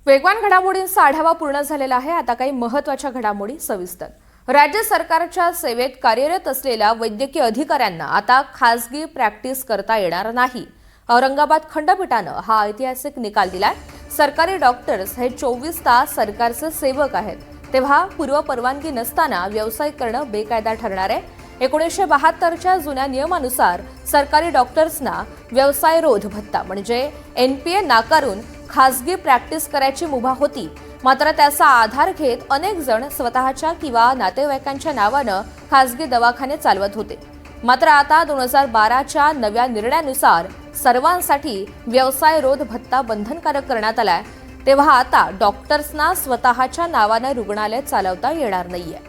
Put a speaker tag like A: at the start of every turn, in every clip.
A: वेगवान घडामोडींचा आढावा पूर्ण झालेला आहे। आता काही महत्त्वाच्या घडामोडी सविस्तर। राज्य सरकारच्या सेवेत कार्यरत असलेल्या वैद्यकीय अधिकाऱ्यांना आता खासगी प्रॅक्टिस करता येणार नाही। औरंगाबाद खंडपीठाने हा ऐतिहासिक निकाल दिलाय। सरकारी डॉक्टर्स हे 24 तास सरकारचे सेवक आहेत, तेव्हा पूर्व परवानगी नसताना व्यवसाय करणं बेकायदा ठरणार आहे। 1972च्या जुन्या नियमानुसार सरकारी डॉक्टर्सना व्यवसायरोध भत्ता म्हणजे NPA नाकारून खासगी प्रॅक्टिस करायची मुभा होती। मात्र त्याचा आधार घेत अनेक जण स्वतःच्या किंवा नातेवाईकांच्या नावाने खासगी दवाखाने चालवत होते। मात्र आता 2012च्या नव्या निर्णयानुसार सर्वांसाठी व्यवसायरोध भत्ता बंधनकारक करण्यात आलाय। तेव्हा आता डॉक्टर्सना स्वतःच्या नावाने रुग्णालय चालवता येणार नाहीये।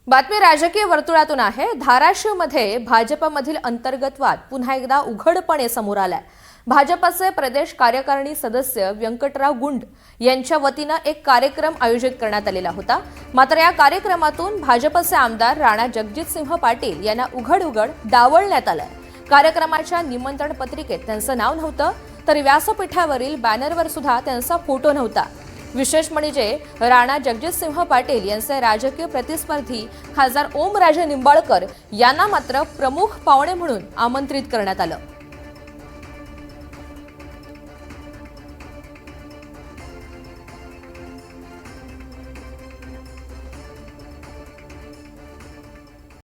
A: बातमी राजकीय वर्तुळातून आहे। धाराशिवमध्ये भाजपमधील अंतर्गत वाद पुन्हा एकदा उघडपणे समोर आलाय। भाजपचे प्रदेश कार्यकारिणी सदस्य व्यंकटराव गुंड यांच्या वतीने एक कार्यक्रम आयोजित करण्यात आलेला होता। मात्र या कार्यक्रमातून भाजपचे आमदार राणा जगजितसिंह पाटील यांना उघड डावलण्यात आलंय। कार्यक्रमाच्या निमंत्रण पत्रिकेत त्यांचं नाव नव्हतं, तर व्यासपीठावरील बॅनरवर सुद्धा त्यांचा फोटो नव्हता। विशेष म्हणजे राणा जगजितसिंह पाटील यांचे राजकीय प्रतिस्पर्धी खासदार ओमराजे निंबाळकर यांना मात्र प्रमुख पाहुणे म्हणून आमंत्रित करण्यात आलं।